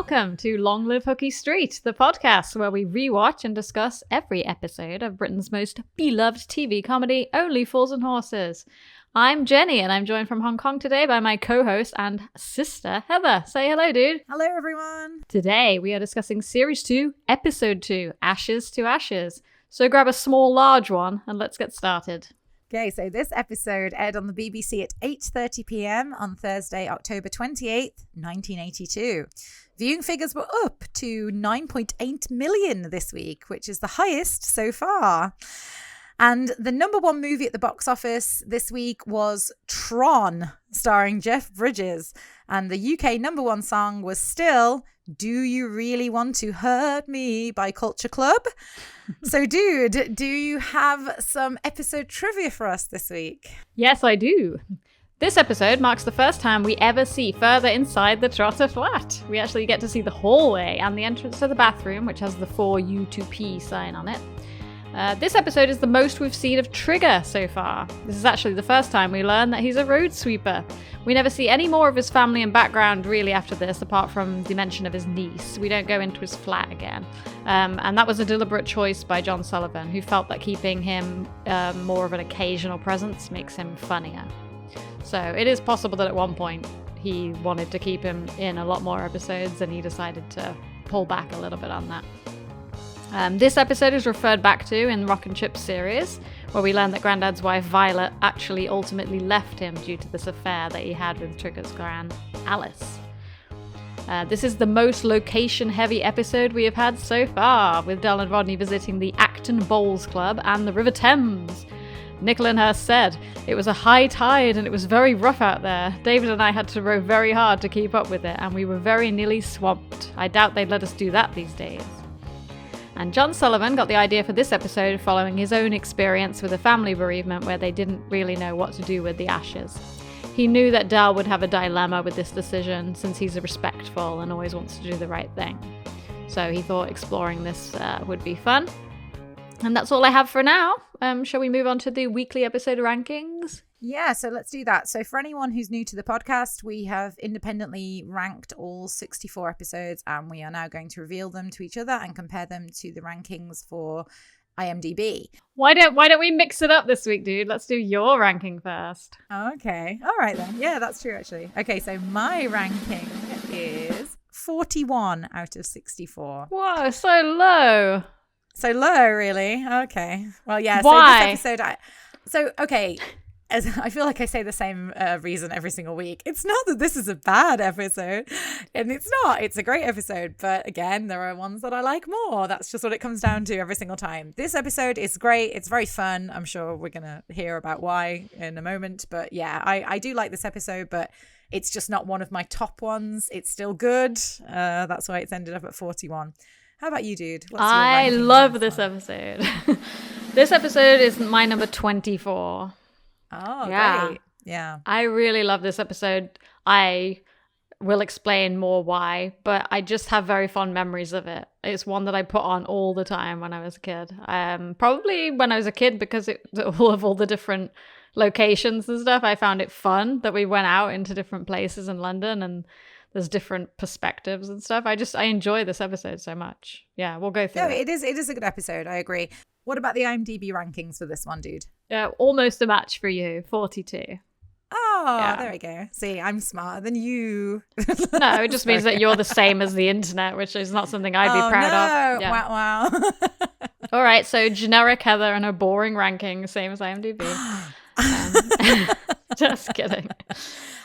welcome to Long Live Hooky Street, the podcast where we rewatch and discuss every episode of Britain's most beloved TV comedy, Only Fools and Horses. I'm Jenny, and I'm joined from Hong Kong today by my co-host and sister, Heather. Say hello, dude. Hello, everyone. Today, we are discussing Series 2, Episode 2, Ashes to Ashes. So grab a small, large one, and let's get started. Okay, so this episode aired on the BBC at 8:30 p.m. on Thursday, October 28th, 1982. Viewing figures were up to 9.8 million this week, which is the highest so far. And the number one movie at the box office this week was Tron, starring Jeff Bridges. And the UK number one song was still Do You Really Want to Hurt Me by Culture Club. So, dude, do you have some episode trivia for us this week? Yes, I do. This episode marks the first time we ever see further inside the Trotter flat. We actually get to see the hallway and the entrance to the bathroom, which has the 4U2P sign on it. This episode is the most we've seen of Trigger so far. This is actually the first time we learn that he's a road sweeper. We never see any more of his family and background really after this, apart from the mention of his niece. We don't go into his flat again. And that was a deliberate choice by John Sullivan, who felt that keeping him more of an occasional presence makes him funnier. So it is possible that at one point he wanted to keep him in a lot more episodes, and he decided to pull back a little bit on that. This episode is referred back to in Rock and Chip series, where we learn that Grandad's wife Violet actually ultimately left him due to this affair that he had with Trigger's gran, Alice. This is the most location-heavy episode we have had so far, with Del and Rodney visiting the Acton Bowls Club and the River Thames. Nick Lyndhurst said, "It was a high tide and it was very rough out there. David and I had to row very hard to keep up with it, and we were very nearly swamped. I doubt they'd let us do that these days." And John Sullivan got the idea for this episode following his own experience with a family bereavement where they didn't really know what to do with the ashes. He knew that Del would have a dilemma with this decision since he's respectful and always wants to do the right thing. So he thought exploring this would be fun. And that's all I have for now. Shall we move on to the weekly episode rankings? Yeah, so let's do that. So for anyone who's new to the podcast, we have independently ranked all 64 episodes, and we are now going to reveal them to each other and compare them to the rankings for IMDb. Why don't we mix it up this week, dude? Let's do your ranking first. Okay. All right then. Yeah, that's true actually. Okay, so my ranking is 41 out of 64. Whoa, so low. So low, really? Okay. Well, yeah. Why? So this episode, okay. As I feel like I say the same reason every single week. It's not that this is a bad episode, and it's not. It's a great episode, but again, there are ones that I like more. That's just what it comes down to every single time. This episode is great. It's very fun. I'm sure we're going to hear about why in a moment, but yeah, I do like this episode, but it's just not one of my top ones. It's still good. That's why it's ended up at 41. How about you, dude? I love this episode. This episode is my number 24. Oh, yeah. Great. Yeah. I really love this episode. I will explain more why, but I just have very fond memories of it. It's one that I put on all the time when I was a kid. Probably when I was a kid because all the different locations and stuff, I found it fun that we went out into different places in London and there's different perspectives and stuff. I enjoy this episode so much. Yeah, we'll go through it. It is a good episode. I agree. What about the IMDb rankings for this one, dude? Almost a match for you, 42. Oh, yeah. There we go. See, I'm smarter than you. No, it just means that you're the same as the internet, which is not something I'd be proud of. Yeah. Wow. All right, so generic Heather and her boring ranking, same as IMDb. Just kidding.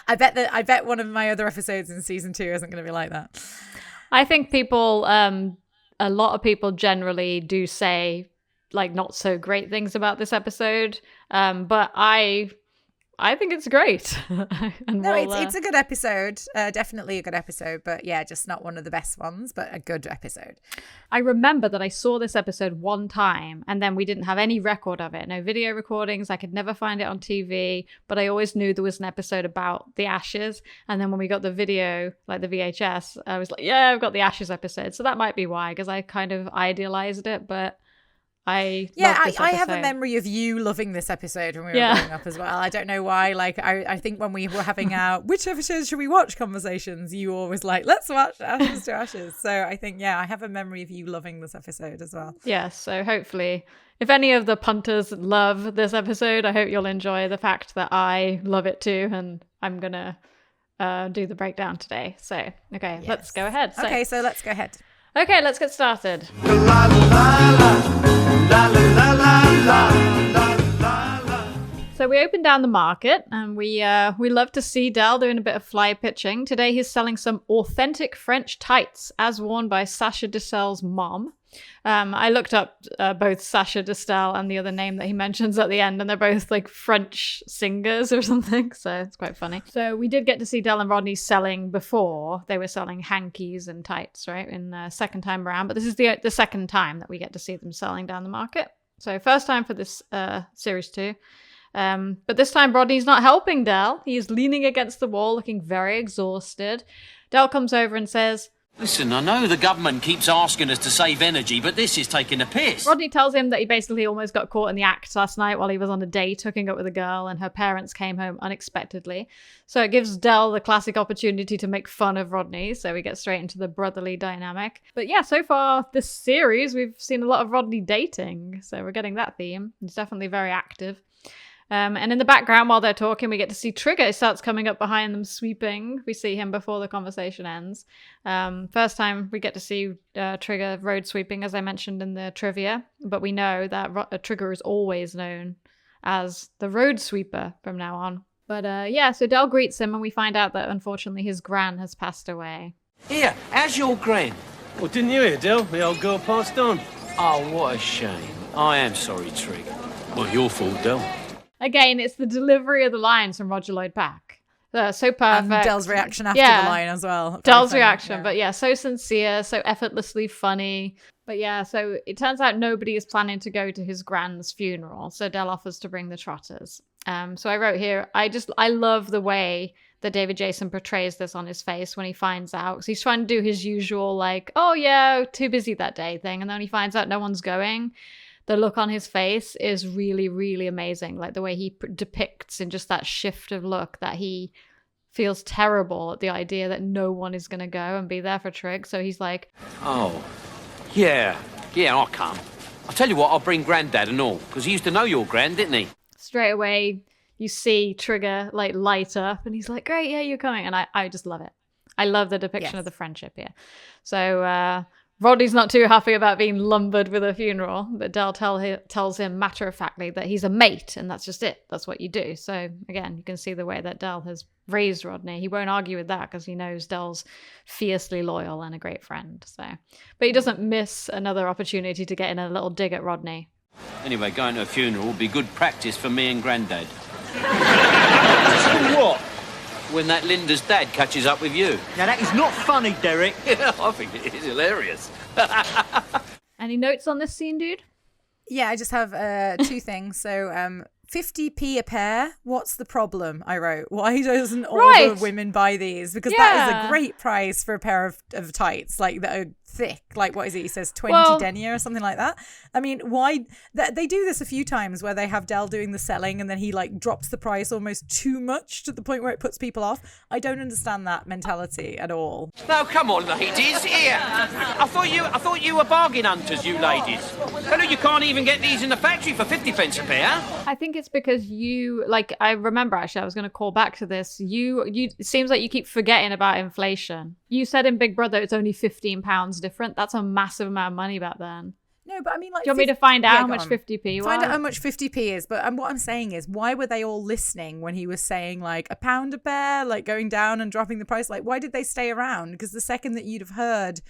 I bet one of my other episodes in season 2 isn't going to be like that. I think people, a lot of people generally do say like not so great things about this episode, but I think it's great. It's a good episode, definitely a good episode, but yeah, just not one of the best ones, but a good episode. I remember that I saw this episode one time and then we didn't have any record of it, no video recordings. I could never find it on TV, but I always knew there was an episode about the Ashes, and then when we got the video, like the VHS, I was like, yeah, I've got the Ashes episode. So that might be why, because I kind of idealized it, but I have a memory of you loving this episode when we were growing up as well. I don't know why. Like, I think when we were having our which episode should we watch conversations, you were always like, let's watch Ashes to Ashes. So I think, I have a memory of you loving this episode as well. Yes, so hopefully, if any of the punters love this episode, I hope you'll enjoy the fact that I love it too, and I'm going to do the breakdown today. So, okay, let's go ahead. So let's go ahead. Okay, let's get started. So we open down the market, and we love to see Del doing a bit of fly pitching. Today he's selling some authentic French tights, as worn by Sacha Distel's mom. I looked up both Sacha Distel and the other name that he mentions at the end, and they're both like French singers or something, so it's quite funny. So we did get to see Del and Rodney selling before. They were selling hankies and tights, right, in the second time around, but this is the second time that we get to see them selling down the market. So first time for this series 2. But this time Rodney's not helping Del. He's leaning against the wall, looking very exhausted. Del comes over and says, "Listen, I know the government keeps asking us to save energy, but this is taking a piss." Rodney tells him that he basically almost got caught in the act last night while he was on a date hooking up with a girl, and her parents came home unexpectedly. So it gives Del the classic opportunity to make fun of Rodney, so we get straight into the brotherly dynamic. But yeah, so far this series, we've seen a lot of Rodney dating, so we're getting that theme. He's definitely very active. And in the background, while they're talking, we get to see Trigger. He starts coming up behind them, sweeping. We see him before the conversation ends. First time we get to see Trigger road sweeping, as I mentioned in the trivia. But we know that Trigger is always known as the road sweeper from now on. But so Del greets him, and we find out that unfortunately his gran has passed away. Here, how's your gran? Well, didn't you hear, Del? The old girl passed on. Oh, what a shame. I am sorry, Trig. Well, your fault, Del. Again, it's the delivery of the lines from Roger Lloyd Pack. So perfect. And Del's reaction after the line as well. Del's reaction, but so sincere, so effortlessly funny. But so it turns out nobody is planning to go to his grand's funeral, so Del offers to bring the Trotters. So I wrote here, I love the way that David Jason portrays this on his face when he finds out. So he's trying to do his usual, like, oh yeah, too busy that day thing, and then he finds out no one's going. The look on his face is really, really amazing. Like the way he depicts in just that shift of look that he feels terrible at the idea that no one is going to go and be there for Trig. So he's like, oh, yeah, I'll come. I'll tell you what, I'll bring Grandad and all, because he used to know your gran, didn't he? Straight away, you see Trigger like light up, and he's like, great, yeah, you're coming. And I just love it. I love the depiction of the friendship here. So, Rodney's not too happy about being lumbered with a funeral, but Del tells him matter-of-factly that he's a mate, and that's just it. That's what you do. So, again, you can see the way that Del has raised Rodney. He won't argue with that because he knows Del's fiercely loyal and a great friend. So, but he doesn't miss another opportunity to get in a little dig at Rodney. Anyway, going to a funeral will be good practice for me and Grandad. What? When that Linda's dad catches up with you. Now that is not funny, Derek. I think it is hilarious. Any notes on this scene, dude? Yeah, I just have two things. So 50p a pair. What's the problem? I wrote. Why doesn't all the women buy these? Because that is a great price for a pair of tights, like that are thick. Like, what is it? He says 20 denier or something like that. I mean, why? They do this a few times where they have Del doing the selling and then he like drops the price almost too much to the point where it puts people off. I don't understand that mentality at all. No, come on, ladies. Here. I thought you were bargain hunters, you ladies. Hello, you can't even get these in the factory for 50 pence a pair. I think it's because I remember actually, I was going to call back to this. It seems like you keep forgetting about inflation. You said in Big Brother it's only £15 different. That's a massive amount of money back then. No, but I mean, like, do you want me to find out how much 50p was? Find out how much 50p is. But what I'm saying is, why were they all listening when he was saying like £1 a pair, like going down and dropping the price? Like, why did they stay around? Because the second that you'd have heard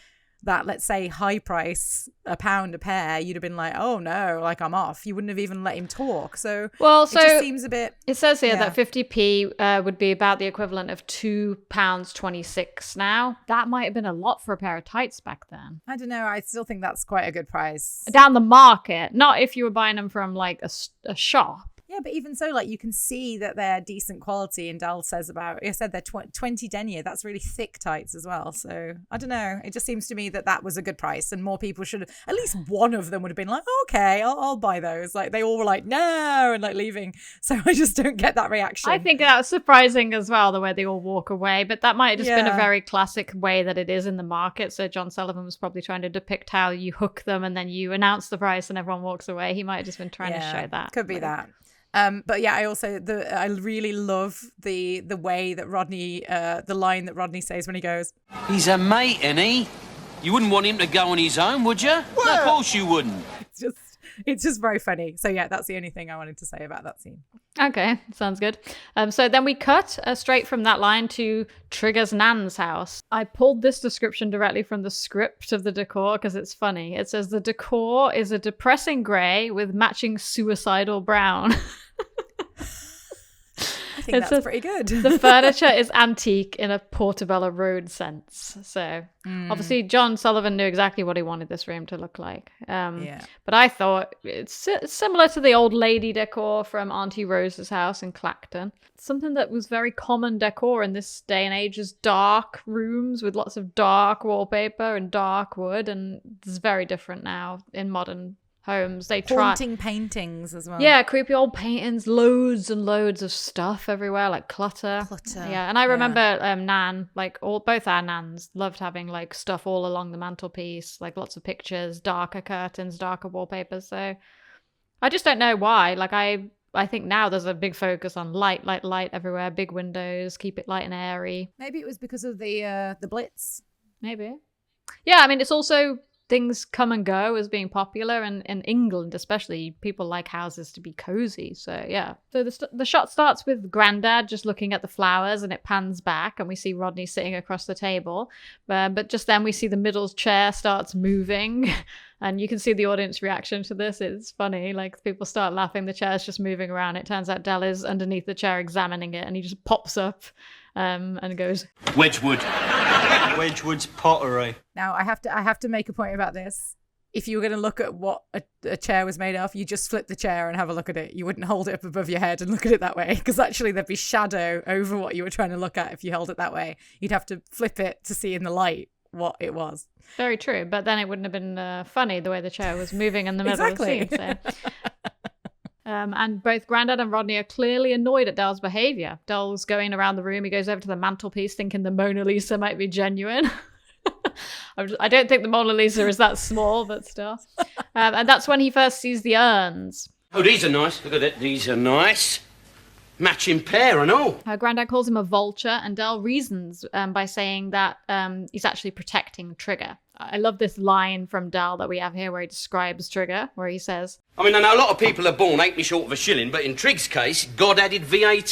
that, let's say, high price, £1 a pair, you'd have been like, oh no, like I'm off. You wouldn't have even let him talk. So it just seems a bit. It says here that 50p would be about the equivalent of £2.26 now. That might have been a lot for a pair of tights back then. I don't know. I still think that's quite a good price. Down the market, not if you were buying them from like a shop. Yeah, but even so, like, you can see that they're decent quality. And Dal says I said they're 20 denier. That's really thick tights as well. So I don't know. It just seems to me that was a good price, and more people should have, at least one of them would have been like, okay, I'll buy those. Like, they all were like, no, and like leaving. So I just don't get that reaction. I think that was surprising as well, the way they all walk away. But that might have just been a very classic way that it is in the market. So John Sullivan was probably trying to depict how you hook them and then you announce the price and everyone walks away. He might have just been trying to show that. Could be that. But yeah, I really love the way that Rodney, the line that Rodney says when he goes, He's a mate, ain't he? You wouldn't want him to go on his own, would you? No, of course you wouldn't. It's just very funny. So yeah, that's the only thing I wanted to say about that scene. Okay, sounds good. So then we cut straight from that line to Trigger's Nan's house. I pulled this description directly from the script of the decor because it's funny. It says the decor is a depressing grey with matching suicidal brown. I think that's pretty good. The furniture is antique in a Portobello Road sense. So obviously John Sullivan knew exactly what he wanted this room to look like. But I thought it's similar to the old lady decor from Auntie Rose's house in Clacton. Something that was very common decor in this day and age is dark rooms with lots of dark wallpaper and dark wood. And it's very different now in modern homes. They try haunting paintings as well. Yeah, creepy old paintings, loads and loads of stuff everywhere, like clutter. Yeah, and I remember Nan, like both our Nans loved having like stuff all along the mantelpiece, like lots of pictures, darker curtains, darker wallpapers. So I just don't know why. Like I think now there's a big focus on light everywhere, big windows, keep it light and airy. Maybe it was because of the Blitz. Maybe. Yeah, I mean it's also things come and go as being popular, and in England especially, people like houses to be cozy. So yeah. So the shot starts with Grandad just looking at the flowers, and it pans back, and we see Rodney sitting across the table. But just then we see the middle chair starts moving, and you can see the audience reaction to this. It's funny, like people start laughing. The chair's just moving around. It turns out Del is underneath the chair examining it, and he just pops up and goes, Wedgwood. Wedgwood's pottery. Now I have to make a point about this. If you were going to look at what a chair was made of, you just flip the chair and have a look at it. You wouldn't hold it up above your head and look at it that way, because actually there'd be shadow over what you were trying to look at if you held it that way. You'd have to flip it to see in the light what it was. Very true, but then it wouldn't have been funny the way the chair was moving in the middle of the scene. So. And both Grandad and Rodney are clearly annoyed at Del's behaviour. Del's going around the room. He goes over to the mantelpiece thinking the Mona Lisa might be genuine. I don't think the Mona Lisa is that small, but still. And that's when he first sees the urns. Oh, these are nice. Look at it. These are nice. Matching pair and all. Grandad calls him a vulture, and Del reasons by saying that he's actually protecting Trigger. I love this line from Del that we have here where he describes Trigger, where he says, I mean, I know a lot of people are born halfpenny short of a shilling, but in Trig's case, God added VAT.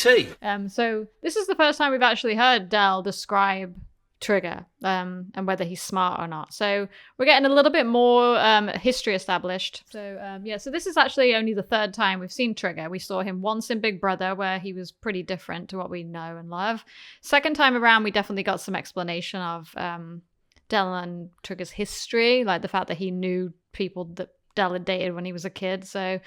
So this is the first time we've actually heard Del describe Trigger and whether he's smart or not. So we're getting a little bit more history established. So so this is actually only the third time we've seen Trigger. We saw him once in Big Brother, where he was pretty different to what we know and love. Second time around, we definitely got some explanation of Del and Trigger's history, like the fact that he knew people that Del had dated when he was a kid. So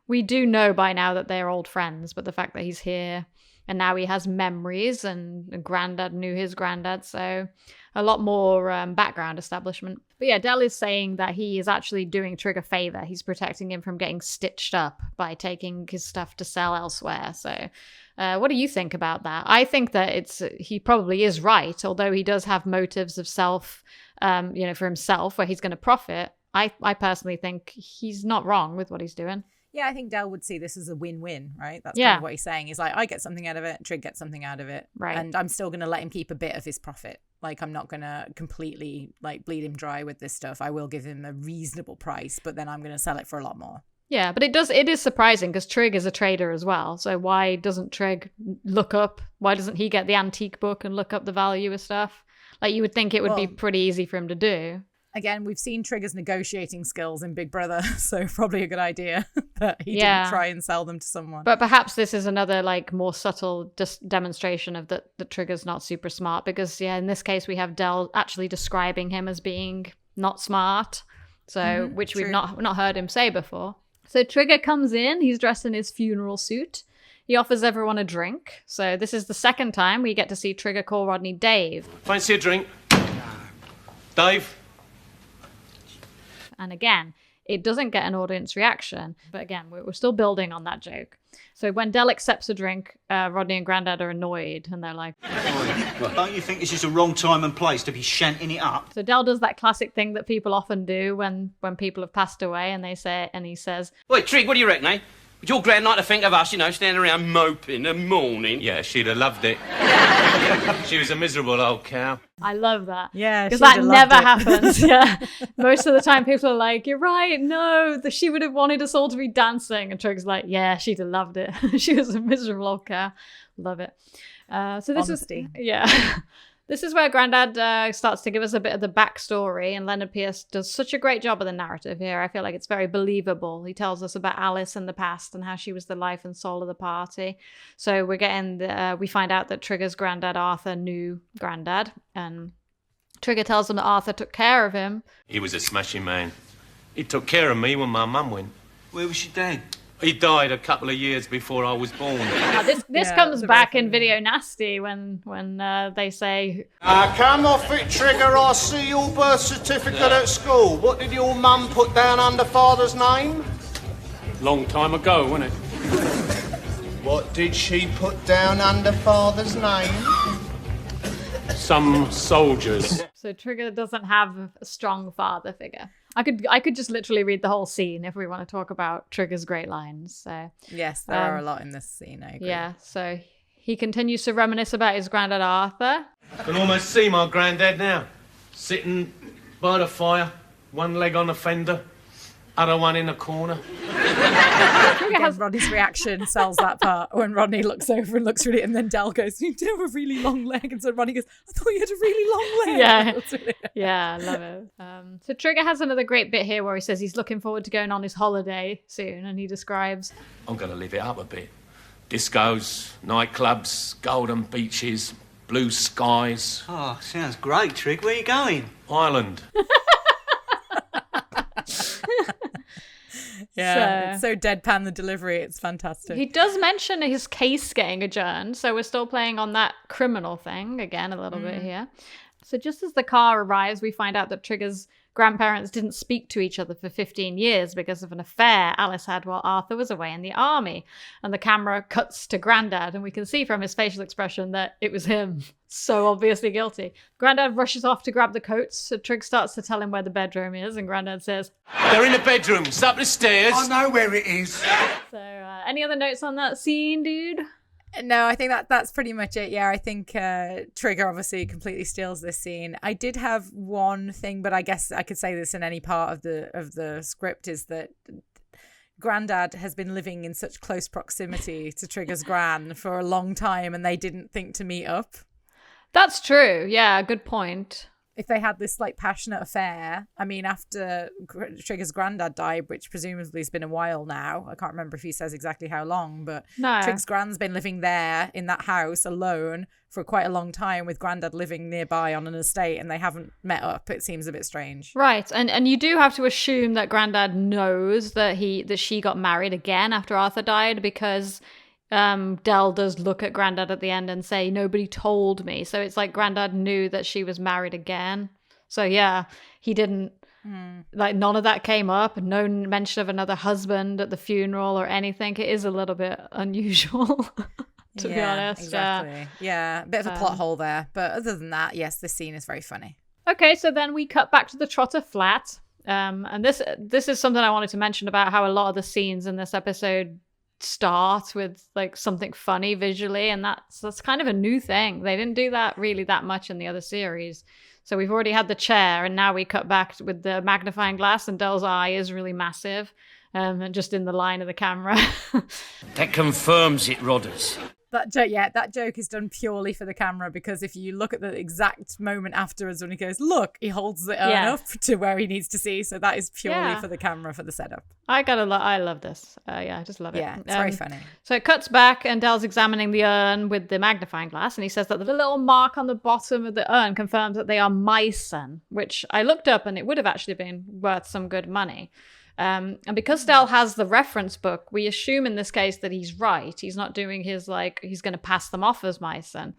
we do know by now that they're old friends, but the fact that he's here and now he has memories, and Grandad knew his granddad, so a lot more background establishment. But yeah, Del is saying that he is actually doing Trig a favor. He's protecting him from getting stitched up by taking his stuff to sell elsewhere. So what do you think about that? I think that he probably is right, although he does have motives of self, for himself, where he's going to profit. I personally think he's not wrong with what he's doing. Yeah, I think Del would see this as a win-win, right? That's kind of what he's saying. He's like, I get something out of it, Trig gets something out of it. Right. And I'm still going to let him keep a bit of his profit. Like, I'm not going to completely, bleed him dry with this stuff. I will give him a reasonable price, but then I'm going to sell it for a lot more. Yeah, but it is surprising because Trig is a trader as well. So why doesn't Trig why doesn't he get the antique book and look up the value of stuff? Like, you would think it would be pretty easy for him to do. Again, we've seen Trigger's negotiating skills in Big Brother, so probably a good idea that he didn't try and sell them to someone. But perhaps this is another more subtle demonstration of that Trigger's not super smart, because in this case we have Del actually describing him as being not smart, so which we've not heard him say before. So Trigger comes in. He's dressed in his funeral suit. He offers everyone a drink. So this is the second time we get to see Trigger call Rodney Dave. Fancy a drink? Dave? And again, it doesn't get an audience reaction. But again, we're still building on that joke. So when Del accepts a drink, Rodney and Grandad are annoyed. And they're like... Don't you think this is the wrong time and place to be shanting it up? So Del does that classic thing that people often do when people have passed away. And he says... Wait, Trig, what do you reckon, eh? Would your Gran like to think of us, standing around moping and mourning? Yeah, she'd have loved it. She was a miserable old cow. I love that. Yeah, because that never happens. Yeah, most of the time people are like, "You're right. No, she would have wanted us all to be dancing." And Trig's like, "Yeah, she'd have loved it. She was a miserable old cow. Love it." So this Honesty. This is where Grandad starts to give us a bit of the backstory, and Leonard Pierce does such a great job of the narrative here. I feel like it's very believable. He tells us about Alice in the past and how she was the life and soul of the party. So we're getting we find out that Trigger's granddad Arthur knew Grandad, and Trigger tells him that Arthur took care of him. He was a smashing man. He took care of me when my mum went. Where was your dad? He died a couple of years before I was born. Now, this comes back in Video Nasty when they say... Come off it, Trigger. I see your birth certificate at school. What did your mum put down under father's name? Long time ago, wasn't it? What did she put down under father's name? Some soldiers. So Trigger doesn't have a strong father figure. I could just literally read the whole scene if we want to talk about Trigger's great lines. So yes, there are a lot in this scene. I agree. Yeah, so he continues to reminisce about his granddad Arthur. I can almost see my granddad now, sitting by the fire, one leg on the fender, other one in the corner. Again, Rodney's reaction sells that part when Rodney looks over and looks at it, and then Del goes, "You do have a really long leg," and so Rodney goes, "I thought you had a really long leg." Yeah, yeah, I love it. So Trigger has another great bit here where he says he's looking forward to going on his holiday soon, and he describes, I'm going to live it up a bit. Discos, nightclubs, golden beaches, blue skies. Oh, sounds great, Trig. Where are you going? Ireland. Yeah, it's so deadpan, the delivery. It's fantastic. He does mention his case getting adjourned, so we're still playing on that criminal thing again a little bit here. So just as the car arrives, we find out that Trigger's grandparents didn't speak to each other for 15 years because of an affair Alice had while Arthur was away in the army. And the camera cuts to Grandad, and we can see from his facial expression that it was him. So obviously guilty. Grandad rushes off to grab the coats, so Trig starts to tell him where the bedroom is, and Grandad says, They're in the bedroom. It's up the stairs. I know where it is. So any other notes on that scene, dude? No, I think that's pretty much it. Yeah, I think Trigger obviously completely steals this scene. I did have one thing, but I guess I could say this in any part of the script, is that Grandad has been living in such close proximity to Trigger's gran for a long time, and they didn't think to meet up. That's true. Yeah, good point. If they had this like passionate affair, I mean, after Trigger's granddad died, which presumably has been a while now. I can't remember if he says exactly how long, but no. Trig's gran's been living there in that house alone for quite a long time, with Grandad living nearby on an estate, and they haven't met up. It seems a bit strange. Right, and you do have to assume that Grandad knows that she got married again after Arthur died, because Del does look at Grandad at the end and say, "Nobody told me." So it's like Grandad knew that she was married again. So yeah, he didn't like, none of that came up, no mention of another husband at the funeral or anything. It is a little bit unusual to be honest. Exactly. Yeah, a bit of a plot hole there, but other than that, yes, this scene is very funny. Okay, so then we cut back to the Trotter flat, and this is something I wanted to mention about how a lot of the scenes in this episode start with like something funny visually, and that's kind of a new thing. They didn't do that really that much in the other series. So we've already had the chair, and now we cut back with the magnifying glass, and Del's eye is really massive, and just in the line of the camera. That confirms it, Rodders. That joke is done purely for the camera, because if you look at the exact moment afterwards when he goes, look, he holds the urn up to where he needs to see. So that is purely for the camera, for the setup. I love this. I just love it. Yeah, it's very funny. So it cuts back, and Del's examining the urn with the magnifying glass, and he says that the little mark on the bottom of the urn confirms that they are Meissen, which I looked up, and it would have actually been worth some good money. And because Dell has the reference book, we assume in this case that he's right. He's not doing his he's going to pass them off as Meissen.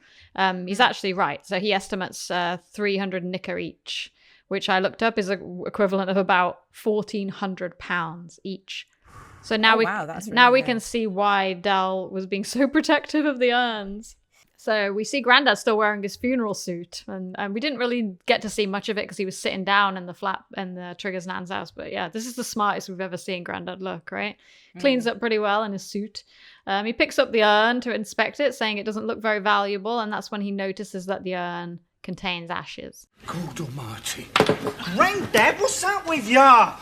He's actually right. So he estimates 300 knicker each, which I looked up is equivalent of about 1,400 pounds each. So now we can see why Dell was being so protective of the urns. So we see Grandad still wearing his funeral suit, and we didn't really get to see much of it because he was sitting down in the flat in the Trigger's nan's house. But yeah, this is the smartest we've ever seen Grandad look, right? Cleans up pretty well in his suit. He picks up the urn to inspect it, saying it doesn't look very valuable, and that's when he notices that the urn contains ashes. God almighty. Grandad, what's up with ya?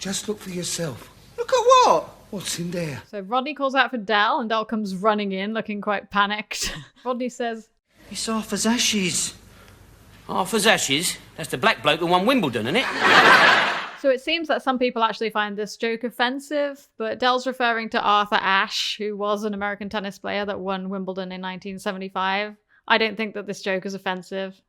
Just look for yourself. Look at what? What's in there? So Rodney calls out for Dell, and Dell comes running in, looking quite panicked. Rodney says, It's Arthur's ashes. Arthur's ashes? That's the black bloke who won Wimbledon, isn't it? so it seems that some people actually find this joke offensive, but Dell's referring to Arthur Ashe, who was an American tennis player that won Wimbledon in 1975. I don't think that this joke is offensive.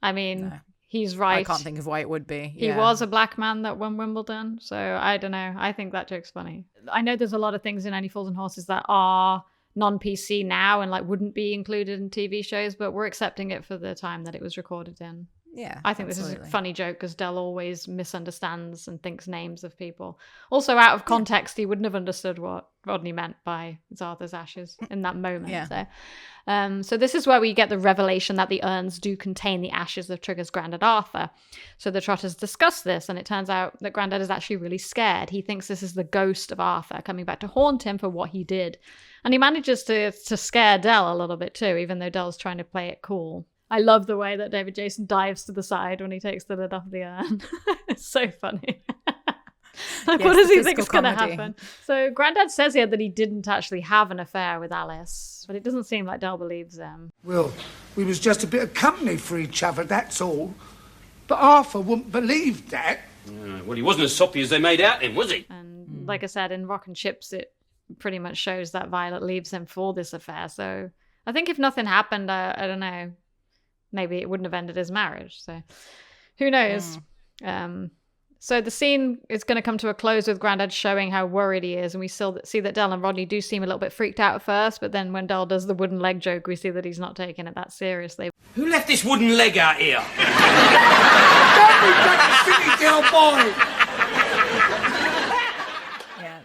I mean... No. He's right. I can't think of why it would be. He was a black man that won Wimbledon. So I don't know. I think that joke's funny. I know there's a lot of things in Any Fools and Horses that are non-PC now and wouldn't be included in TV shows, but we're accepting it for the time that it was recorded in. Yeah, I think absolutely. This is a funny joke because Dell always misunderstands and thinks names of people. Also, out of context, he wouldn't have understood what Rodney meant by it's Arthur's ashes in that moment. So this is where we get the revelation that the urns do contain the ashes of Trigger's Grandad Arthur. So the Trotters discuss this, and it turns out that Grandad is actually really scared. He thinks this is the ghost of Arthur coming back to haunt him for what he did. And he manages to scare Dell a little bit too, even though Dell's trying to play it cool. I love the way that David Jason dives to the side when he takes the lid off the urn. It's so funny. What does he think is going to happen? So Grandad says here that he didn't actually have an affair with Alice, but it doesn't seem like Dell believes him. Well, we was just a bit of company for each other, that's all. But Arthur wouldn't believe that. Well, he wasn't as soppy as they made out him, was he? And like I said, in Rock and Chips, it pretty much shows that Violet leaves him for this affair. So I think if nothing happened, I don't know, maybe it wouldn't have ended his marriage. So who knows? So the scene is going to come to a close with Grandad showing how worried he is. And we still see that Dell and Rodney do seem a little bit freaked out at first. But then when Dell does the wooden leg joke, we see that he's not taking it that seriously. Who left this wooden leg out here?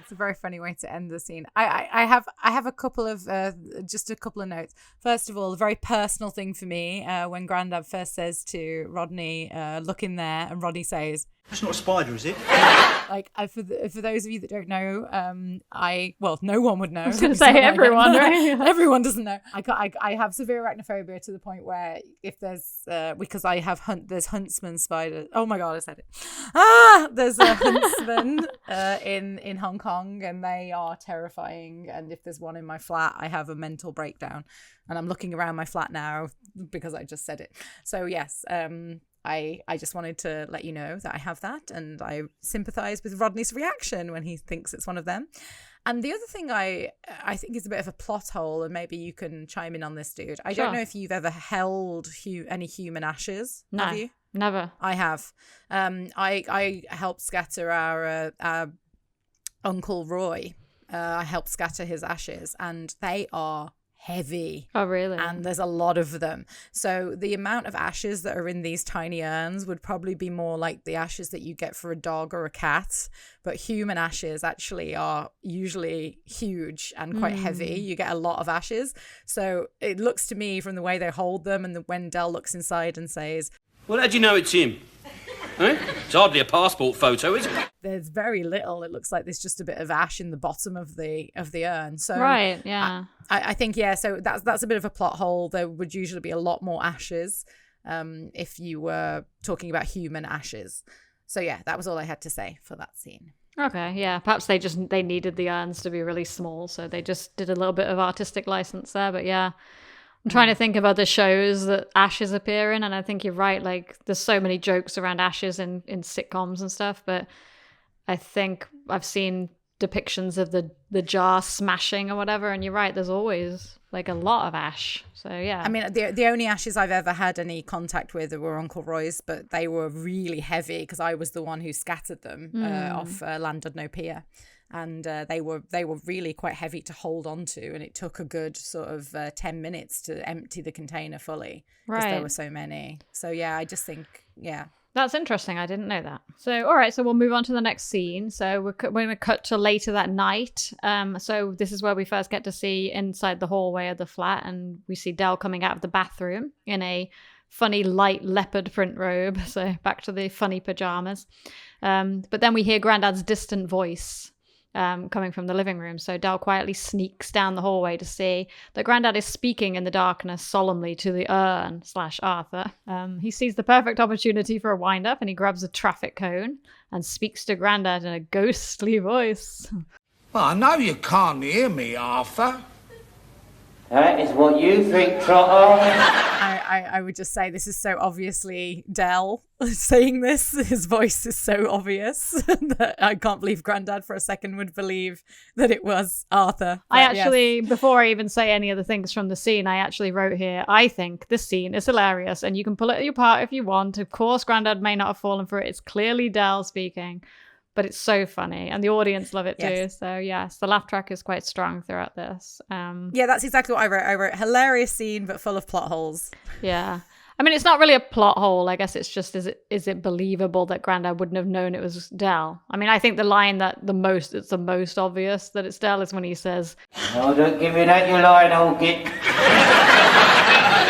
It's a very funny way to end the scene. I have a couple of just a couple of notes. First of all, a very personal thing for me when Grandad first says to Rodney, "Look in there," and Rodney says, "That's not a spider, is it?" For those of you that don't know, no one would know. I was going to say everyone, right? Everyone doesn't know. I have severe arachnophobia to the point where if there's because I have there's huntsman spiders. Oh my god, I said it. There's a huntsman in Hong Kong, and they are terrifying. And if there's one in my flat, I have a mental breakdown. And I'm looking around my flat now because I just said it. So yes, I just wanted to let you know that I have that, and I sympathise with Rodney's reaction when he thinks it's one of them. And the other thing I think is a bit of a plot hole, and maybe you can chime in on this, dude. I don't know if you've ever held any human ashes. No, have you? Never. I have. I helped scatter our Uncle Roy. I helped scatter his ashes, and they are heavy. Oh, really? And there's a lot of them. So the amount of ashes that are in these tiny urns would probably be more like the ashes that you get for a dog or a cat. But human ashes actually are usually huge and quite heavy. You get a lot of ashes. So it looks to me from the way they hold them, and when Dell looks inside and says, "Well, how do you know it's him?" It's hardly a passport photo, is it? There's very little. It looks like there's just a bit of ash in the bottom of the urn. So right, yeah. I think so that's a bit of a plot hole. There would usually be a lot more ashes if you were talking about human ashes. So yeah, that was all I had to say for that scene. Okay, yeah. Perhaps they needed the urns to be really small, so they just did a little bit of artistic license there. But yeah, I'm trying to think of other shows that ashes appear in, and I think you're right. Like, there's so many jokes around ashes in sitcoms and stuff, but I think I've seen depictions of the jar smashing or whatever, and you're right, there's always like a lot of ash. So yeah. I mean, the only ashes I've ever had any contact with were Uncle Roy's, but they were really heavy because I was the one who scattered them off Llandudno. And they were really quite heavy to hold on to, and it took a good sort of 10 minutes to empty the container fully because there were so many. So yeah, I just think, yeah. That's interesting. I didn't know that. So, all right. So we'll move on to the next scene. So we're going to cut to later that night. So this is where we first get to see inside the hallway of the flat, and we see Del coming out of the bathroom in a funny light leopard print robe. So back to the funny pajamas. But then we hear Grandad's distant voice coming from the living room. So Del quietly sneaks down the hallway to see that Grandad is speaking in the darkness solemnly to the urn / Arthur. He sees the perfect opportunity for a wind-up, and he grabs a traffic cone and speaks to Grandad in a ghostly voice. Well, I know you can't hear me, Arthur. That is what you think, Trotter. I would just say this is so obviously Del saying this. His voice is so obvious that I can't believe Grandad for a second would believe that it was Arthur. I actually, before I even say any of the things from the scene, I actually wrote here, I think this scene is hilarious, and you can pull it apart if you want. Of course, Grandad may not have fallen for it. It's clearly Del speaking. But it's so funny, and the audience love it too. So yes, the laugh track is quite strong throughout this. Yeah, that's exactly what I wrote. I wrote hilarious scene, but full of plot holes. Yeah, I mean, it's not really a plot hole. I guess it's just is it believable that Grandad wouldn't have known it was Del? I mean, I think the line it's the most obvious that it's Del is when he says, "Oh, don't give me that, you lying old git.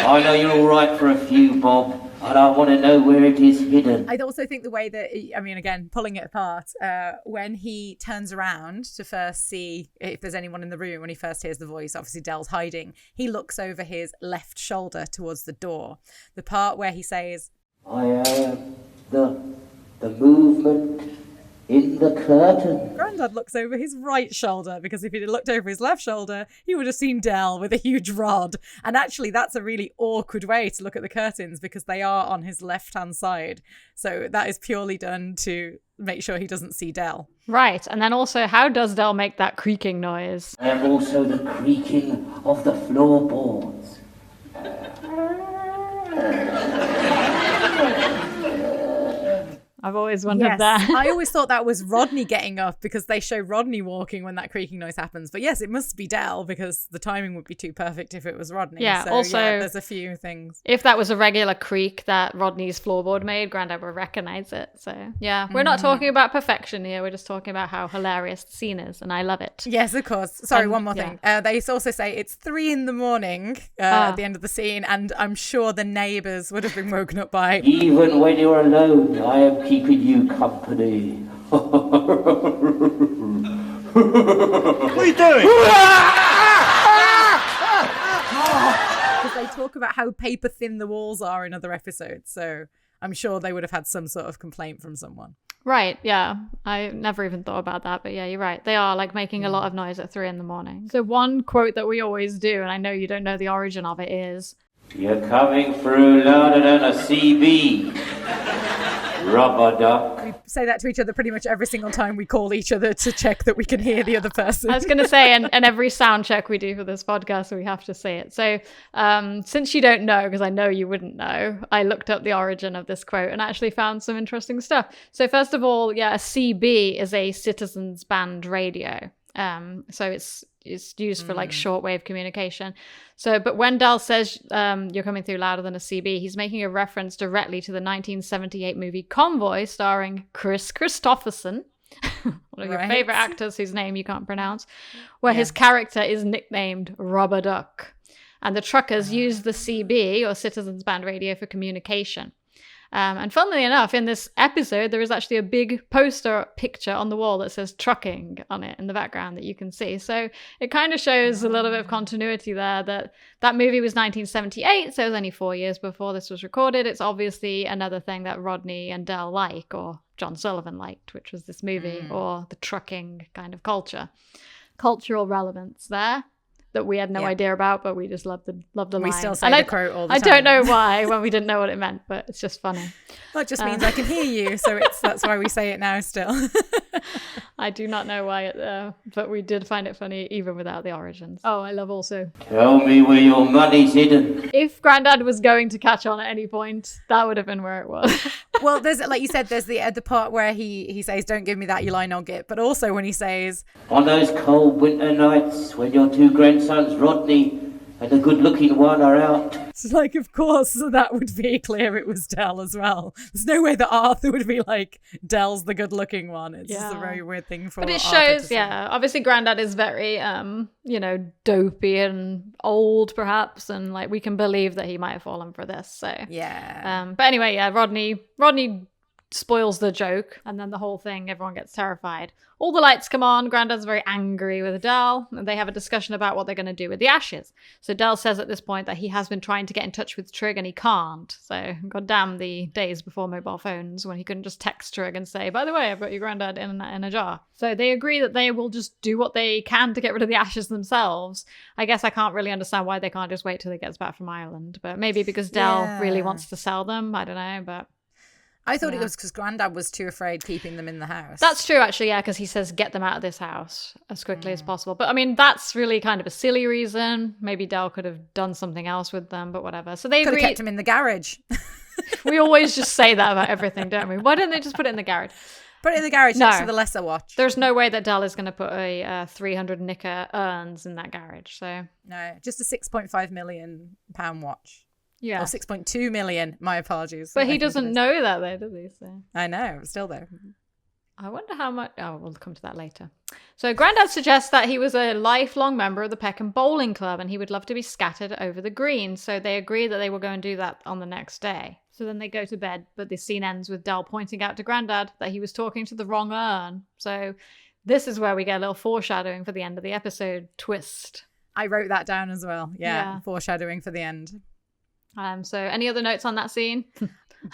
I know you're all right for a few, Bob. And I want to know where it is hidden." I also think the way that, I mean, again, pulling it apart, when he turns around to first see if there's anyone in the room, when he first hears the voice, obviously Del's hiding, he looks over his left shoulder towards the door. The part where he says, "I am the movement in the curtain." Grandad looks over his right shoulder, because if he'd looked over his left shoulder, he would have seen Del with a huge rod. And actually, that's a really awkward way to look at the curtains because they are on his left-hand side. So that is purely done to make sure he doesn't see Del. Right. And then also, how does Del make that creaking noise? I am also the creaking of the floorboards. I've always wondered that. I always thought that was Rodney getting up because they show Rodney walking when that creaking noise happens. But yes, it must be Del because the timing would be too perfect if it was Rodney. Yeah, so, also, there's a few things. If that was a regular creak that Rodney's floorboard made, Grandad would recognize it. So yeah, we're not talking about perfection here. We're just talking about how hilarious the scene is, and I love it. Yes, of course. Sorry, one more thing. They also say it's 3 a.m. At the end of the scene, and I'm sure the neighbours would have been woken up by... Even when you're alone, I am keeping you company. What are you doing? Because they talk about how paper thin the walls are in other episodes, so I'm sure they would have had some sort of complaint from someone. Right, yeah. I never even thought about that, but yeah, you're right. They are like making a lot of noise at 3 a.m. So one quote that we always do, and I know you don't know the origin of it, is... You're coming through louder than a CB. Rubber duck. We say that to each other pretty much every single time we call each other to check that we can hear the other person. I was going to say, and every sound check we do for this podcast, we have to say it. So since you don't know, because I know you wouldn't know, I looked up the origin of this quote and actually found some interesting stuff. So first of all, yeah, a CB is a citizens band radio. So it's used for like shortwave communication. So, but when Del says you're coming through louder than a CB, he's making a reference directly to the 1978 movie Convoy, starring Chris Christopherson, one of your favorite actors whose name you can't pronounce, where his character is nicknamed Rubber Duck. And the truckers use the CB, or Citizens Band Radio, for communication. And funnily enough, in this episode, there is actually a big poster picture on the wall that says trucking on it in the background that you can see. So it kind of shows a little bit of continuity there, that movie was 1978, so it was only 4 years before this was recorded. It's obviously another thing that Rodney and Del like, or John Sullivan liked, which was this movie, or the trucking kind of culture. Cultural relevance there that we had no idea about, but we just loved the line. We still say the quote all the time. I don't know why when we didn't know what it meant, but it's just funny. Well, it just means I can hear you, so that's why we say it now still. I do not know why, but we did find it funny even without the origins. Oh, I love also. Tell me where your money's hidden. If Grandad was going to catch on at any point, that would have been where it was. Well, there's, like you said, there's the part where he says, "Don't give me that, you lie nugget," but also when he says, On those cold winter nights when your two grandsons, Rodney and the good-looking one, are out. it's like, of course, that would be clear it was Del as well. There's no way that Arthur would be like, Del's the good-looking one. It's just a very weird thing for But it Arthur shows, to say. obviously Grandad is very, dopey and old, perhaps, and like we can believe that he might have fallen for this. So Yeah. but anyway, Rodney spoils the joke, and then the whole thing, everyone gets terrified. All the lights come on. Grandad's very angry with Del, and they have a discussion about what they're going to do with the ashes. So Del says at this point that he has been trying to get in touch with Trig and he can't. So goddamn the days before mobile phones when he couldn't just text Trig and say, by the way, I've got your Grandad in a jar. So they agree that they will just do what they can to get rid of the ashes themselves. I guess I can't really understand why they can't just wait till he gets back from Ireland, but maybe because Del really wants to sell them. I don't know, but I thought it was because Grandad was too afraid keeping them in the house. that's true, actually, yeah, because he says get them out of this house as quickly as possible. But I mean, that's really kind of a silly reason. Maybe Del could have done something else with them, but whatever. So they Could agree. have kept him in the garage. We always just say that about everything, don't we? Why don't they just put it in the garage? Put it in the garage No. next to the lesser watch. There's no way that Del is going to put a 300 knicker urns in that garage. So No, just a £6.5 million watch. yeah, Or 6.2 million. My apologies. but I he think it doesn't is. know that though, does he? So I know, still though. I wonder how much. Oh, we'll come to that later. So Grandad suggests that he was a lifelong member of the Peckham Bowling Club and he would love to be scattered over the green. So they agree that they will go and do that on the next day. So then they go to bed, but the scene ends with Del pointing out to Grandad that he was talking to the wrong urn. So this is where we get a little foreshadowing for the end of the episode twist. I wrote that down as well. Yeah. Foreshadowing for the end. So any other notes on that scene?